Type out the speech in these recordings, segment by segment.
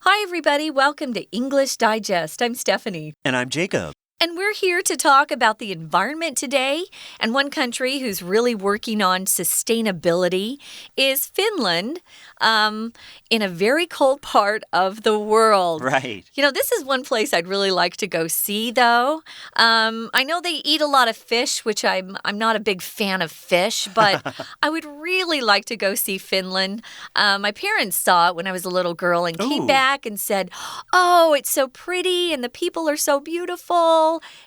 Hi, everybody. Welcome to English Digest. I'm Stephanie. And I'm Jacob. And we're here to talk about the environment today. And one country who's really working on sustainability is Finland, in a very cold part of the world. Right. You know, this is one place I'd really like to go see, though. I know they eat a lot of fish, which I'm not a big fan of fish, but I would really like to go see Finland. My parents saw it when I was a little girl and came back and said, oh, it's so pretty and the people are so beautiful.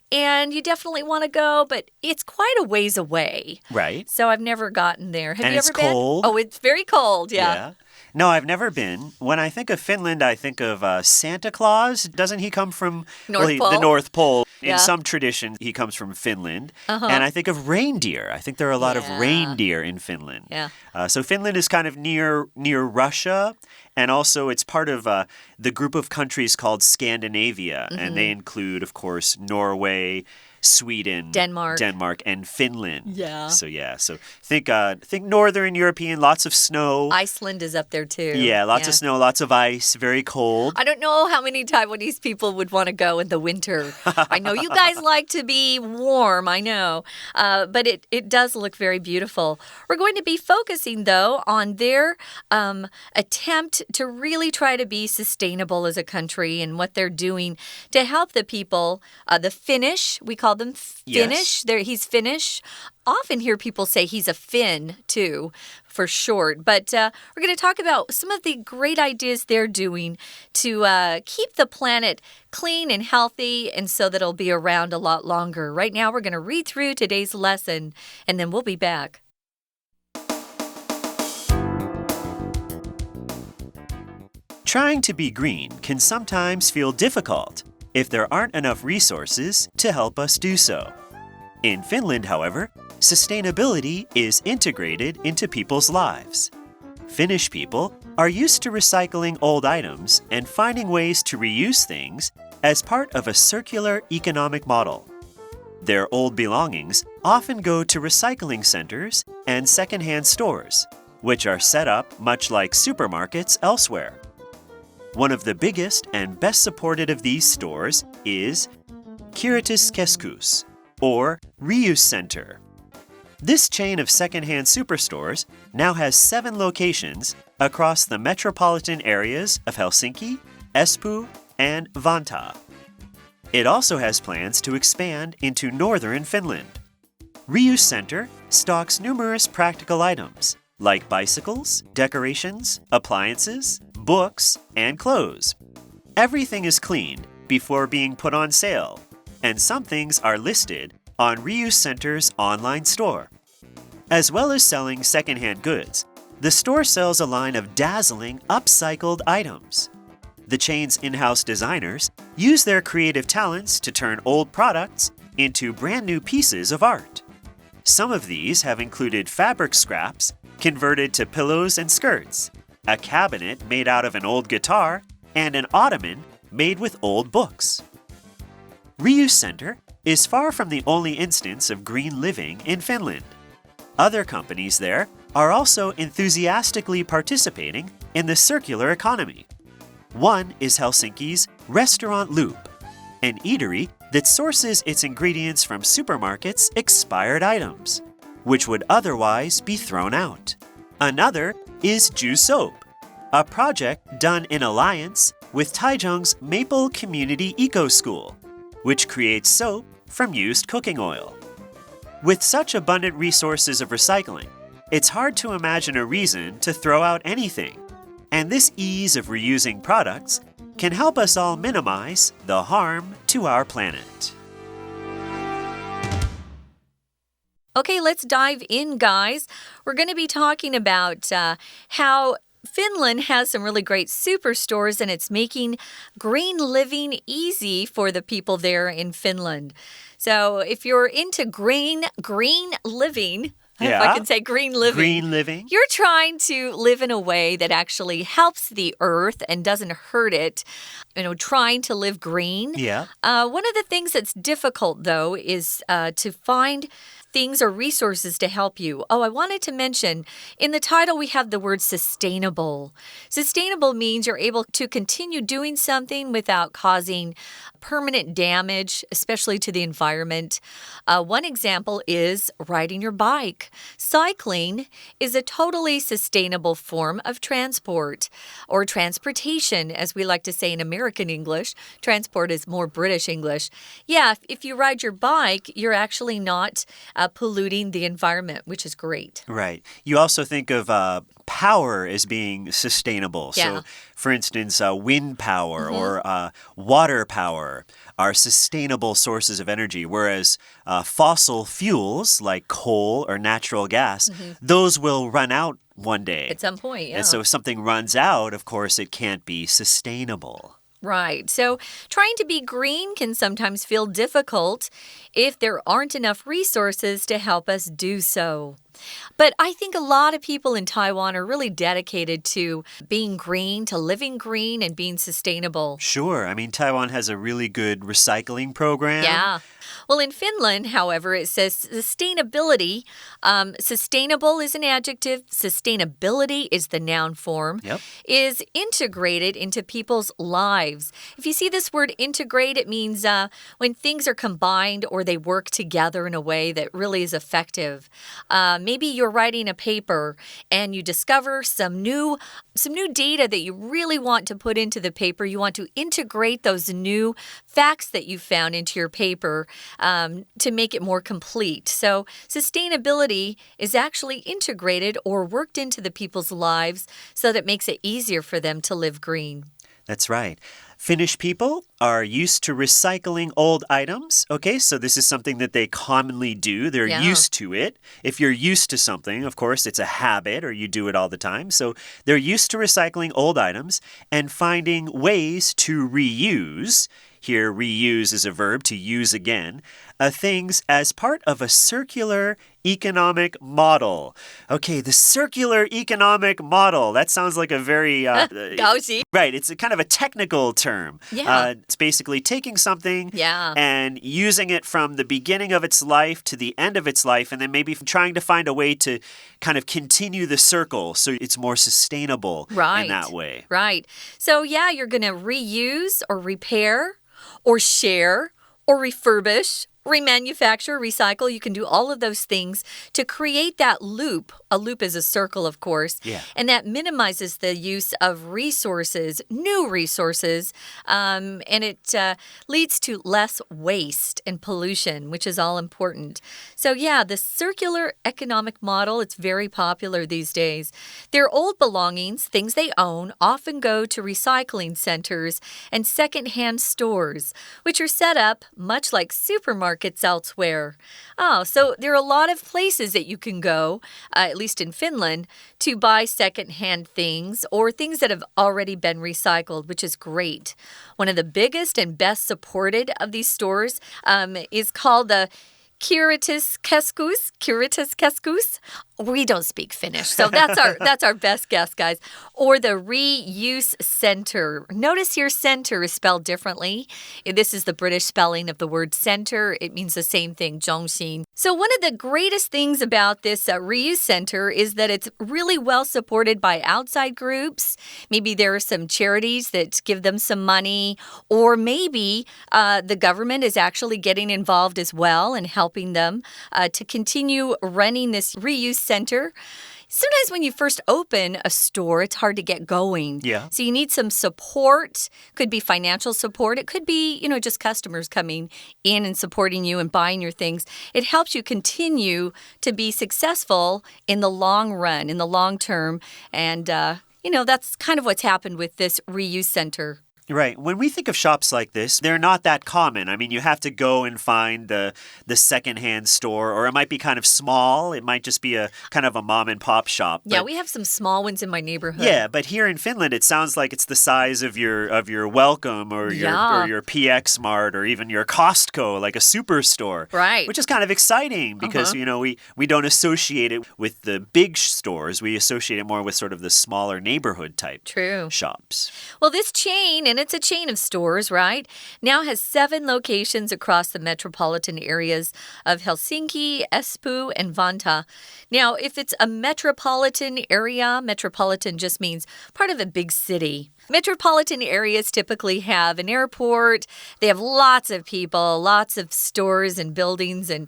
And you definitely want to go, but it's quite a ways away. Right. So I've never gotten there. Have and you ever been? It's cold. Oh, it's very cold, yeah. No, I've never been. When I think of Finland, I think of Santa Claus. Doesn't he come from Pole? The North Pole? Yeah. In some traditions, he comes from Finland. And I think of reindeer. I think there are a lot of reindeer in Finland. Yeah. So Finland is kind of near Russia. And also it's part of the group of countries called Scandinavia. And they include, of course, Norway, Sweden, Denmark, and Finland. Yeah. So think Northern European, lots of snow. Iceland is up there too. Yeah, lots of snow, lots of ice, very cold. I don't know how many Taiwanese people would want to go in the winter. I know you guys like to be warm, I know. But it does look very beautiful. We're going to be focusing, though, on their attempt to really try to be sustainable as a country and what they're doing to help the people. The Finnish, we call them Finnish. Yes. He's Finnish. Often hear people say he's a Finn, too, for short. But we're going to talk about some of the great ideas they're doing to keep the planet clean and healthy, and so that it'll be around a lot longer. Right now, we're going to read through today's lesson, and then we'll be back. Trying to be green can sometimes feel difficult if there aren't enough resources to help us do so. In Finland, however, sustainability is integrated into people's lives. Finnish people are used to recycling old items and finding ways to reuse things as part of a circular economic model. Their old belongings often go to recycling centers and secondhand stores, which are set up much like supermarkets elsewhere. One of the biggest and best supported of these stores is Kierrätyskeskus, or Reuse Center. This chain of secondhand superstores now has 7 locations across the metropolitan areas of Helsinki, Espoo, and Vantaa. It also has plans to expand into northern Finland. Reuse Center stocks numerous practical items like bicycles, decorations, appliances, books, and clothes. Everything is cleaned before being put on sale, and some things are listed on Reuse Center's online store. As well as selling secondhand goods, the store sells a line of dazzling, upcycled items. The chain's in-house designers use their creative talents to turn old products into brand new pieces of art. Some of these have included fabric scraps converted to pillows and skirts, a cabinet made out of an old guitar, and an ottoman made with old books. Reuse Center is far from the only instance of green living in Finland. Other companies there are also enthusiastically participating in the circular economy. One is Helsinki's Restaurant Loop, an eatery that sources its ingredients from supermarkets' expired items, which would otherwise be thrown out. Another is Ju Soap, a project done in alliance with Taichung's Maple Community Eco School, which creates soap from used cooking oil. With such abundant resources of recycling, it's hard to imagine a reason to throw out anything, and this ease of reusing products can help us all minimize the harm to our planet. Okay, let's dive in, guys. We're going to be talking about how Finland has some really great superstores, and it's making green living easy for the people there in Finland. So if you're into green living, if I can say green living, you're trying to live in a way that actually helps the earth and doesn't hurt it, trying to live green. Yeah. One of the things that's difficult, though, is to find things or resources to help you. Oh, I wanted to mention, in the title we have the word sustainable. Sustainable means you're able to continue doing something without causing permanent damage, especially to the environment. One example is riding your bike. Cycling is a totally sustainable form of transport, or transportation, as we like to say in American English. Transport is more British English. Yeah, if you ride your bike, you're actually not polluting the environment, which is great. Right. You also think of power as being sustainable. Yeah. So, for instance, wind power or water power are sustainable sources of energy, whereas fossil fuels like coal or natural gas, those will run out one day. At some point, yeah. And so if something runs out, of course, it can't be sustainable. Right. So trying to be green can sometimes feel difficult if there aren't enough resources to help us do so. But I think a lot of people in Taiwan are really dedicated to being green, to living green and being sustainable. Sure. I mean, Taiwan has a really good recycling program. Yeah. Well, in Finland, however, it says sustainability. Sustainable is an adjective. Sustainability is the noun form. Yep. Is integrated into people's lives. If you see this word integrate, it means when things are combined or they work together in a way that really is effective. Maybe you're writing a paper and you discover some new data that you really want to put into the paper. You want to integrate those new facts that you found into your paper to make it more complete. So sustainability is actually integrated or worked into the people's lives so that it makes it easier for them to live green. That's right. Finnish people are used to recycling old items. Okay, so this is something that they commonly do. They're used to it. If you're used to something, of course, it's a habit or you do it all the time. So they're used to recycling old items and finding ways to reuse. Here, reuse is a verb, to use again, things as part of a circular economic model. Okay, the circular economic model. That sounds like a very... 高级. Right, it's a kind of a technical term. Yeah. It's basically taking something and using it from the beginning of its life to the end of its life, and then maybe trying to find a way to kind of continue the circle so it's more sustainable in that way. Right. So, yeah, you're going to reuse or repair or share or refurbish, remanufacture, recycle. You can do all of those things to create that loop. A loop is a circle, of course. Yeah. And that minimizes the use of resources, new resources, and it leads to less waste and pollution, which is all important. So, yeah, the circular economic model, it's very popular these days. Their old belongings, things they own, often go to recycling centers and secondhand stores, which are set up much like supermarkets elsewhere. Oh, so there are a lot of places that you can go, at least in Finland, to buy secondhand things or things that have already been recycled, which is great. One of the biggest and best supported of these stores is called the Kirityskeskus. We don't speak Finnish, so that's our best guess, guys. Or the reuse center. Notice here center is spelled differently. This is the British spelling of the word center. It means the same thing, 정신. So one of the greatest things about this reuse center is that it's really well supported by outside groups. Maybe there are some charities that give them some money, or maybe the government is actually getting involved as well and helping them to continue running this reuse center. Sometimes when you first open a store, it's hard to get going. Yeah. So you need some support. Could be financial support. It could be, just customers coming in and supporting you and buying your things. It helps you continue to be successful in the long run, in the long term. And, that's kind of what's happened with this reuse center. Right. When we think of shops like this, they're not that common. I mean, you have to go and find the secondhand store, or it might be kind of small. It might just be a kind of a mom and pop shop. Yeah, we have some small ones in my neighborhood. Yeah, but here in Finland, it sounds like it's the size of your Welcome or your PX Mart or even your Costco, like a superstore. Right. Which is kind of exciting because, we don't associate it with the big stores. We associate it more with sort of the smaller neighborhood type shops. Well, this chain in and it's a chain of stores, right? Now has 7 locations across the metropolitan areas of Helsinki, Espoo, and Vantaa. Now, if it's a metropolitan area, metropolitan just means part of a big city. Metropolitan areas typically have an airport. They have lots of people, lots of stores and buildings, and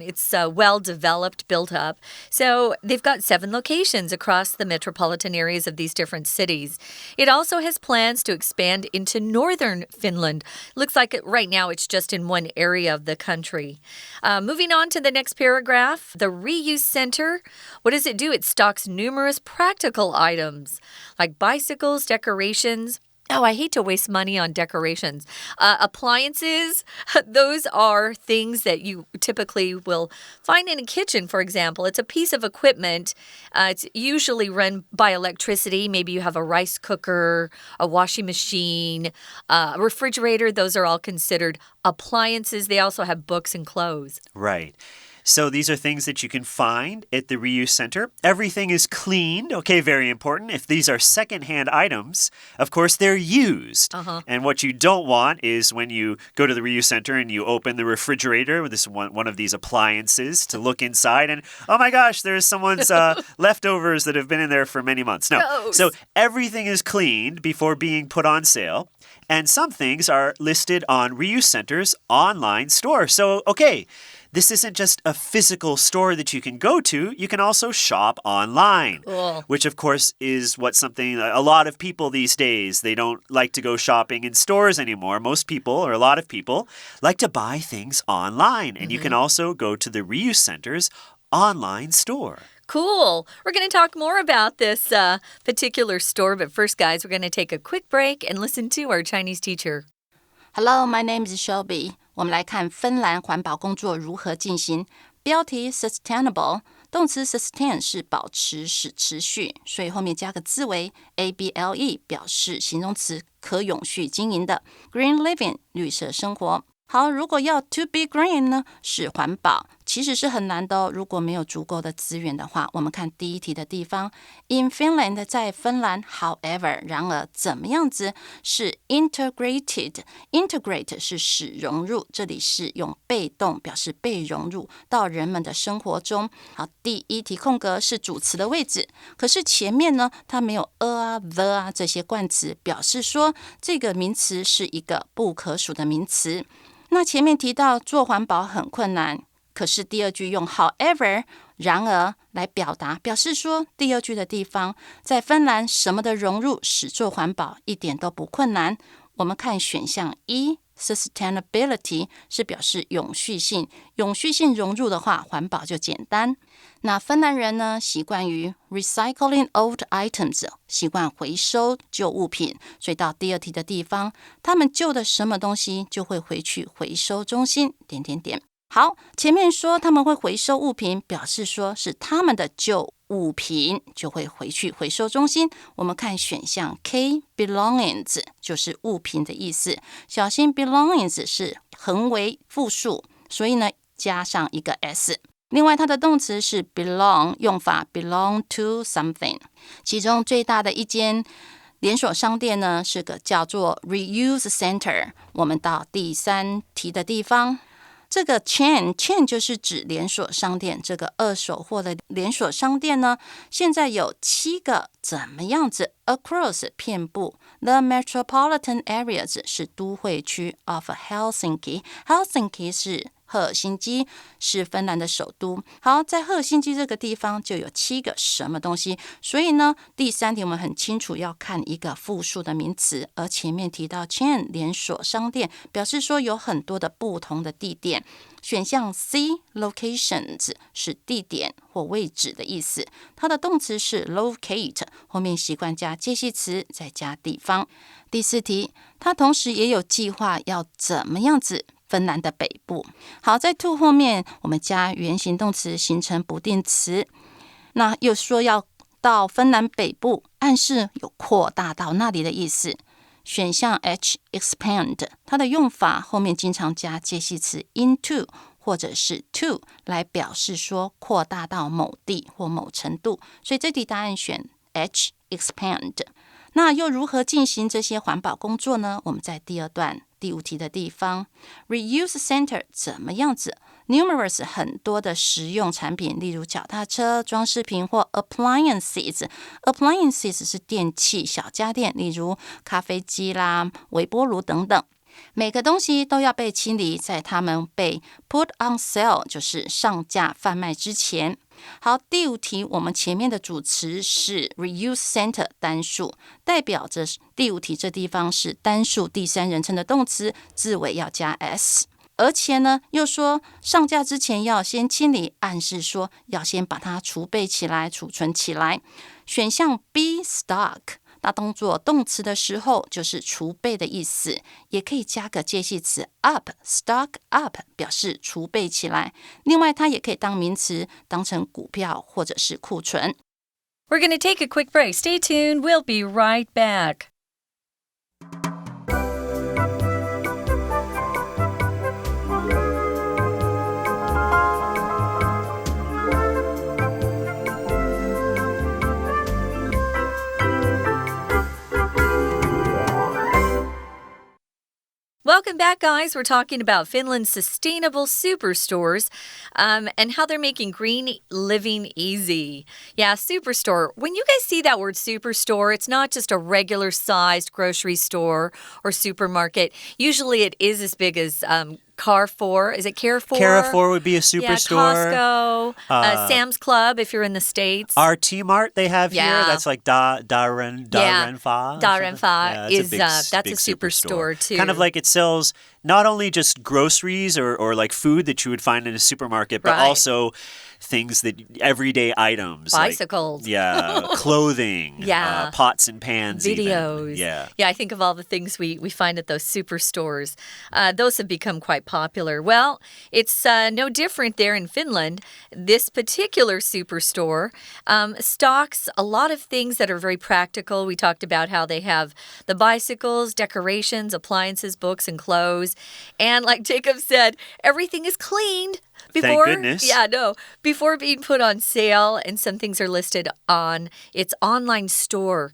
it's well developed, built up. So they've got 7 locations across the metropolitan areas of these different cities. It also has plans to expand into northern Finland. Looks like right now it's just in one area of the country. Moving on to the next paragraph, the reuse center. What does it do? It stocks numerous practical items like bicycles, decorations. Oh, I hate to waste money on decorations. Appliances, those are things that you typically will find in a kitchen, for example. It's a piece of equipment. It's usually run by electricity. Maybe you have a rice cooker, a washing machine, a refrigerator. Those are all considered appliances. They also have books and clothes. Right. So these are things that you can find at the reuse center. Everything is cleaned. Okay, very important. If these are secondhand items, of course, they're used. And what you don't want is when you go to the reuse center and you open the refrigerator with one of these appliances to look inside and, oh my gosh, there's someone's leftovers that have been in there for many months. No. Gross. So everything is cleaned before being put on sale. And some things are listed on Reuse Center's online store. So, okay, this isn't just a physical store that you can go to. You can also shop online, which, of course, is something a lot of people these days, they don't like to go shopping in stores anymore. Most people, or a lot of people, like to buy things online. And you can also go to the Reuse Center's online store. Cool. We're going to talk more about this particular store. But first, guys, we're going to take a quick break and listen to our Chinese teacher. Hello, my name is Shelby. 我们来看芬兰环保工作如何进行。标题 Sustainable， 动词 sustain 是保持、使持续，所以后面加个字尾 able 表示形容词，可永续经营的。Green living 绿色生活。好，如果要 to be green 呢，是环保，其实是很难的哦。如果没有足够的资源的话，我们看第一题的地方 ，in Finland 在芬兰 ，however 然而怎么样子是 integrate 是使融入，这里是用被动表示被融入到人们的生活中。好，第一题空格是主词的位置，可是前面呢，它没有 a 啊 the 啊这些冠词，表示说这个名词是一个不可数的名词。那前面提到做环保很困难，可是第二句用 however 然而来表达，表示说第二句的地方在芬兰什么的融入使做环保一点都不困难。我们看选项一 sustainability 是表示永续性，永续性融入的话，环保就简单。那芬兰人呢，习惯于 recycling old items， 习惯回收旧物品，所以到第二题的地方，他们旧的什么东西就会回去回收中心，好，前面说他们会回收物品，表示说是他们的旧物品就会回去回收中心。我们看选项 K belongings 就是物品的意思，小心 belongings 是横为复数，所以呢加上一个 s。另外它的动词是 belong， 用法 belong to something。其中最大的一间连锁商店呢是个叫做 reuse center。我们到第三题的地方，这个 chain 就是指连锁商店，这个二手货的连锁商店呢，现在有7个，怎么样子 across 遍布 the metropolitan areas 是都会区 of Helsinki 是赫尔辛基，是芬兰的首都。好，在赫尔辛基这个地方就有7个什么东西，所以呢，第三题我们很清楚要看一个复数的名词，而前面提到 chain 连锁商店，表示说有很多的不同的地点。选项 C locations 是地点或位置的意思，它的动词是 locate， 后面习惯加介系词再加地方。第四题，它同时也有计划要怎么样子芬兰的北部。好，在 to 后面我们加原形动词形成不定词，那又说要到芬兰北部，暗示有扩大到那里的意思。选项 H expand 它的用法后面经常加介系词 into 或者是 to 来表示说扩大到某地或某程度，所以这题答案选 H expand。那又如何进行这些环保工作呢？我们在第二段第5题的地方 Reuse Center 怎么样子？Numerous 很多的实用产品，例如脚踏车、装饰品或 appliances。appliances 是电器小家电，例如咖啡机啦、微波炉等等。每个东西都要被清理，在它们被 put on sale， 就是上架贩卖之前。好，第5题，我们前面的主词是 reuse center 单数，代表着第5题这地方是单数第3人称的动词，字尾要加 s。而且呢，又说上架之前要先清理，暗示说要先把它储备起来、储存起来。选项 B stock， 那当作动词的时候就是储备的意思，也可以加个介系词 up， stock up 表示储备起来。另外，它也可以当名词，当成股票或者是库存。We're going to take a quick break. Stay tuned. We'll be right back. Welcome back, guys. We're talking about Finland's sustainable superstores and how they're making green living easy. Yeah, superstore. When you guys see that word superstore, it's not just a regular-sized grocery store or supermarket. Usually it is as big as Carrefour. Is it Carrefour? Carrefour would be a superstore. Yeah, Costco, Sam's Club if you're in the States. Our T-Mart they have here. That's like Da Ren Fa. Da Ren Fa is that's big a superstore too. Kind of like it sells not only just groceries or like food that you would find in a supermarket, but also things that everyday items. Bicycles. Like, clothing. Pots and pans. Videos. Even. Yeah, I think of all the things we find at those superstores. Those have become quite popular. Well, it's no different there in Finland. This particular superstore stocks a lot of things that are very practical. We talked about how they have the bicycles, decorations, appliances, books, and clothes. And like Jacob said, everything is cleaned before, thank goodness. Before being put on sale, and some things are listed on its online store.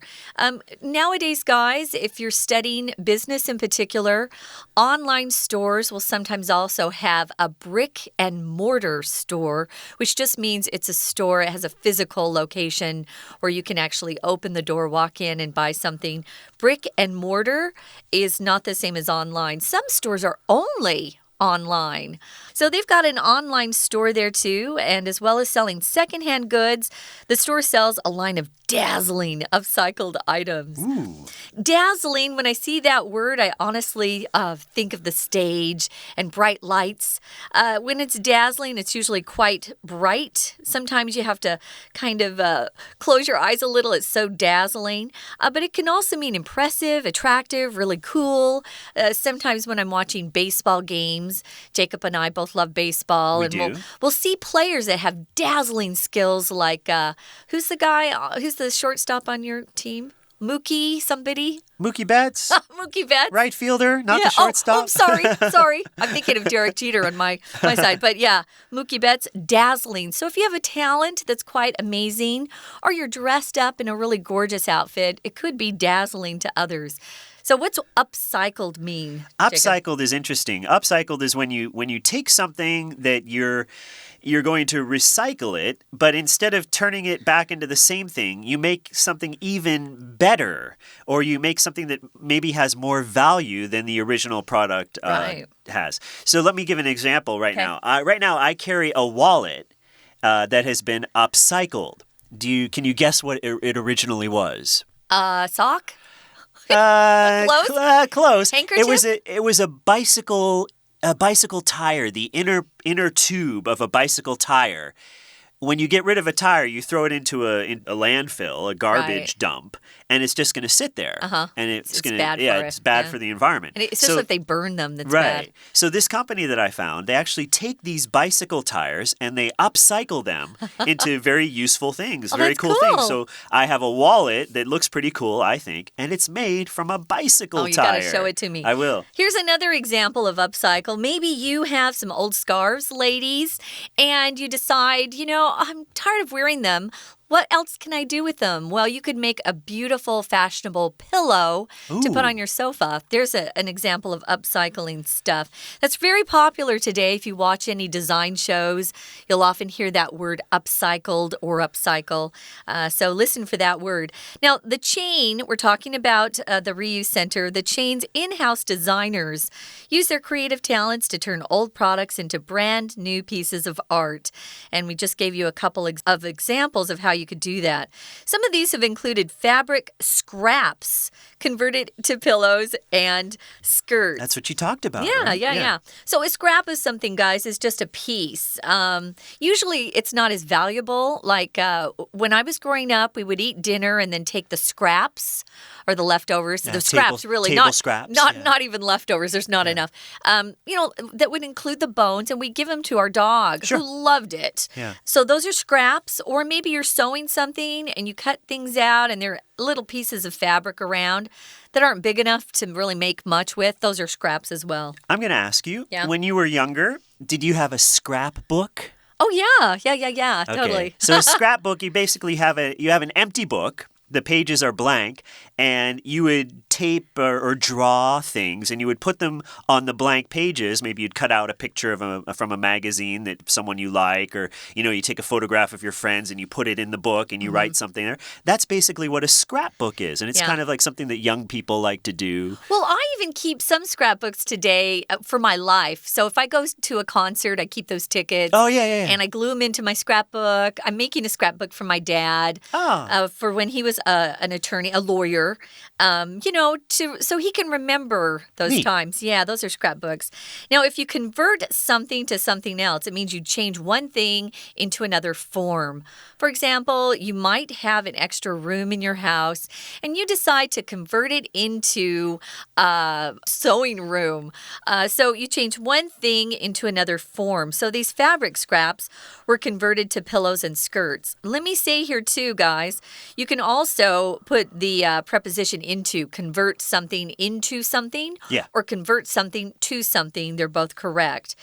Nowadays, guys, if you're studying business in particular, online stores will sometimes also have a brick and mortar store, which just means it's a store. It has a physical location where you can actually open the door, walk in, and buy something. Brick and mortar is not the same as online. Some stores are only online. So they've got an online store there too, and as well as selling secondhand goods, the store sells a line of dazzling upcycled items. Ooh. Dazzling, when I see that word, I honestly think of the stage and bright lights. When it's dazzling, it's usually quite bright. Sometimes you have to kind of close your eyes a little. It's so dazzling. But it can also mean impressive, attractive, really cool. Sometimes when I'm watching baseball games, Jacob and I both love baseball. We'll see players that have dazzling skills like, who's the guy, who's the shortstop on your team? Mookie somebody? Mookie Betts? Mookie Betts. Right fielder, not the shortstop. I'm sorry. I'm thinking of Derek Jeter on my side. But yeah, Mookie Betts, dazzling. So if you have a talent that's quite amazing, or you're dressed up in a really gorgeous outfit, it could be dazzling to others. So what's upcycled mean? Upcycled is interesting. Upcycled is when you take something that you're going to recycle it, but instead of turning it back into the same thing, you make something even better, or you make something that maybe has more value than the original product has. So let me give an example right now. Right now, I carry a wallet that has been upcycled. Can you guess what it originally was? Sock? Close. Handkerchief? It was a bicycle tire, the inner tube of a bicycle tire. When you get rid of a tire, you throw it into a landfill, a garbage dump, and it's just going to sit there. And it's bad for the environment. And it's just if they burn them, that's bad. So this company that I found, they actually take these bicycle tires and they upcycle them into very useful things, very cool things. So I have a wallet that looks pretty cool, I think, and it's made from a bicycle tire. You got to show it to me. I will. Here's another example of upcycle. Maybe you have some old scarves, ladies, and you decide, I'm tired of wearing them. What else can I do with them? Well, you could make a beautiful, fashionable pillow to put on your sofa. There's an example of upcycling stuff. That's very popular today. If you watch any design shows, you'll often hear that word upcycled or upcycle. So listen for that word. Now, the chain, we're talking about the Reuse Center. The chain's in-house designers use their creative talents to turn old products into brand new pieces of art. And we just gave you a couple of examples of how you could do that. Some of these have included fabric scraps converted to pillows and skirts. That's what you talked about. Yeah, right? yeah. So a scrap is something, guys, is just a piece. Usually it's not as valuable. Like when I was growing up, we would eat dinner and then take the scraps or the leftovers. The scraps, really, not even leftovers. There's not enough. That would include the bones, and we give them to our dog who loved it. Yeah. So those are scraps, or maybe you're sewing something and you cut things out and there are little pieces of fabric around that aren't big enough to really make much with. Those are scraps as well. I'm going to ask you, when you were younger, did you have a scrapbook? Oh, yeah, totally. So a scrapbook, you basically have an empty book. The pages are blank, and you would tape or draw things, and you would put them on the blank pages. Maybe you'd cut out a picture from a magazine that someone you like, or you take a photograph of your friends and you put it in the book and you write something there. That's basically what a scrapbook is, and it's kind of like something that young people like to do. Well, I even keep some scrapbooks today for my life. So if I go to a concert, I keep those tickets. Oh, yeah. And I glue them into my scrapbook. I'm making a scrapbook for my dad for when he was an attorney, a lawyer, so he can remember those times. Yeah, those are scrapbooks. Now, if you convert something to something else, it means you change one thing into another form. For example, you might have an extra room in your house, and you decide to convert it into a sewing room. So you change one thing into another form. So these fabric scraps were converted to pillows and skirts. Let me say here too, guys, you can also put the preposition into, convert something into something, or convert something to something. They're both correct.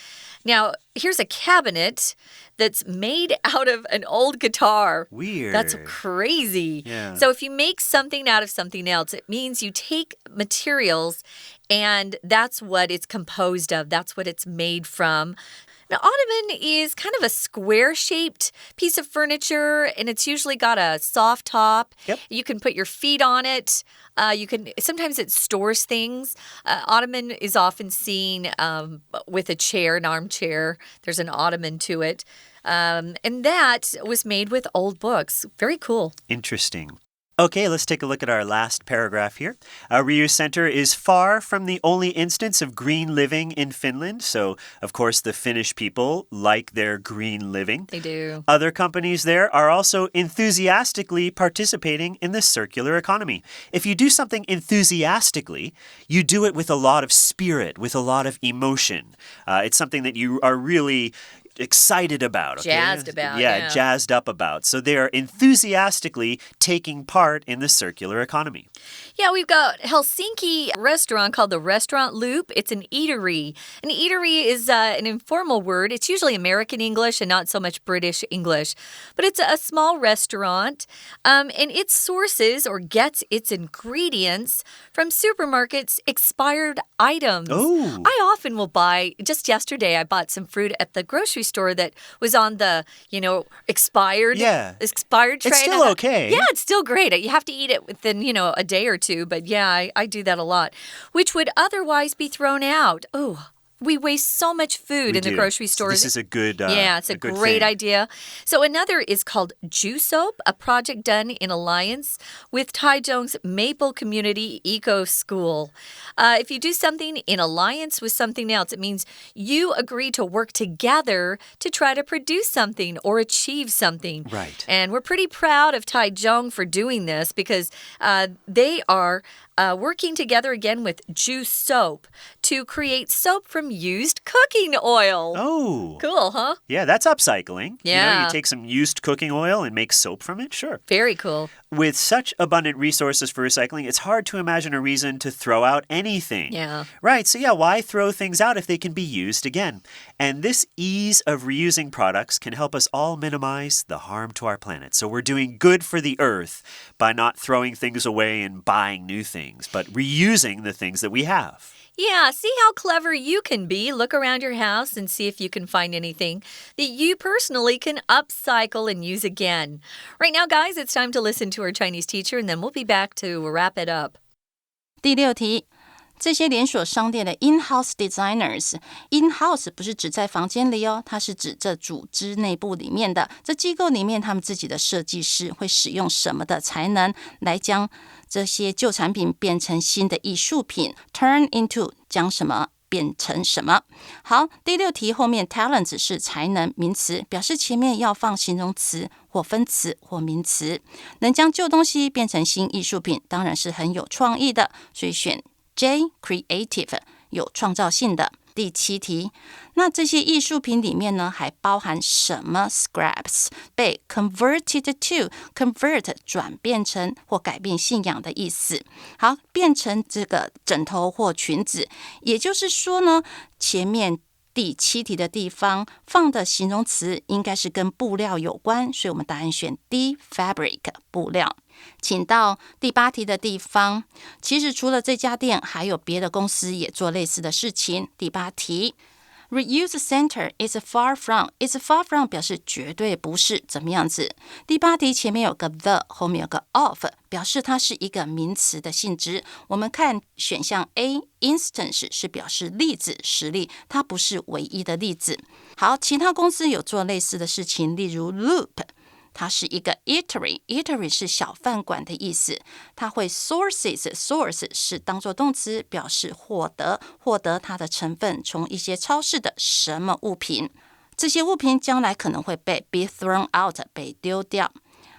Now, here's a cabinet that's made out of an old guitar. Weird. That's crazy. Yeah. So if you make something out of something else, it means you take materials and that's what it's composed of. That's what it's made from. Now, ottoman is kind of a square-shaped piece of furniture, and it's usually got a soft top. Yep. You can put your feet on it. Sometimes it stores things. Ottoman is often seen with a chair, an armchair. There's an ottoman to it. And that was made with old books. Very cool. Interesting. Okay, let's take a look at our last paragraph here. Our Reuse Center is far from the only instance of green living in Finland. So, of course, the Finnish people like their green living. They do. Other companies there are also enthusiastically participating in the circular economy. If you do something enthusiastically, you do it with a lot of spirit, with a lot of emotion. It's something that you are really excited about. Okay? Jazzed about. Yeah, jazzed up about. So they are enthusiastically taking part in the circular economy. Yeah, we've got Helsinki restaurant called the Restaurant Loop. It's an eatery. An eatery is an informal word. It's usually American English and not so much British English. But it's a small restaurant, and it sources or gets its ingredients from supermarkets' expired items. Oh. I often will buy, just yesterday I bought some fruit at the grocery store that was on the, expired tray. It's still okay. Yeah, it's still great. You have to eat it within, a day or two. But yeah, I do that a lot, which would otherwise be thrown out. Oh, we waste so much food in the grocery stores. This is a good it's a great idea. So another is called Jusoap, a project done in alliance with Taichung's Maple Community Eco School. If you do something in alliance with something else, it means you agree to work together to try to produce something or achieve something. Right. And we're pretty proud of Taichung for doing this because they are working together again with Juice Soap to create soap from used cooking oil. Oh. Cool, huh? Yeah, that's upcycling. Yeah. You take some used cooking oil and make soap from it? Sure. Very cool. With such abundant resources for recycling, it's hard to imagine a reason to throw out anything. Yeah. Right, so why throw things out if they can be used again? And this ease of reusing products can help us all minimize the harm to our planet. So we're doing good for the earth by not throwing things away and buying new things, but reusing the things that we have. Yeah, see how clever you can be. Look around your house and see if you can find anything that you personally can upcycle and use again. Right now, guys, it's time to listen to our Chinese teacher, and then we'll be back to wrap it up. 第6题。这些连锁商店的 in-house designers， in-house 不是指在房间里哦，它是指这组织内部里面的，这机构里面他们自己的设计师会使用什么的才能来将这些旧产品变成新的艺术品 turn into 将什么变成什么。好，第6题后面 talent 是才能名词，表示前面要放形容词或分词或名词，能将旧东西变成新艺术品当然是很有创意的，所以选J creative 有创造性的。第7题，那这些艺术品里面呢，还包含什么 scraps 被 converted to convert 转变成或改变信仰的意思。好，变成这个枕头或裙子，也就是说呢，前面第7题的地方放的形容词应该是跟布料有关，所以我们答案选 D fabric 布料。请到第8题的地方，其实除了这家店，还有别的公司也做类似的事情。第8题 Reuse center is far from is far from 表示绝对不是怎么样子。第8题前面有个 the 后面有个 of 表示它是一个名词的性质。我们看选项 A instance 是表示例子实例，它不是唯一的例子。好，其他公司有做类似的事情，例如 Loop它是一个 eatery 是小饭馆的意思，它会 source 是当作动词，表示获得它的成分从一些超市的什么物品，这些物品将来可能会被 be thrown out 被丢掉。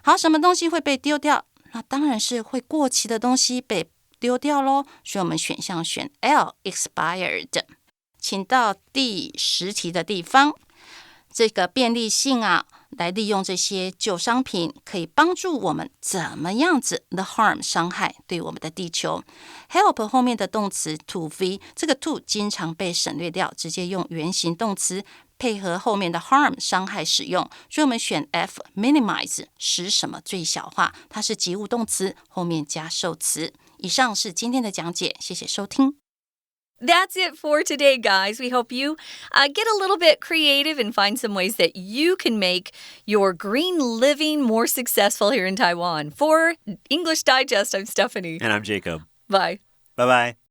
好，什么东西会被丢掉？那当然是会过期的东西被丢掉咯，所以我们选项选 L expired。请到第10题的地方，这个便利性啊，来利用这些旧商品可以帮助我们怎么样子 the harm 伤害对我们的地球。 help 后面的动词 to v 这个 to 经常被省略掉，直接用原形动词配合后面的 harm 伤害使用，所以我们选 F minimize 使什么最小化，它是及物动词后面加受词。以上是今天的讲解，谢谢收听。That's it for today, guys. We hope you get a little bit creative and find some ways that you can make your green living more successful here in Taiwan. For English Digest, I'm Stephanie. And I'm Jacob. Bye. Bye-bye.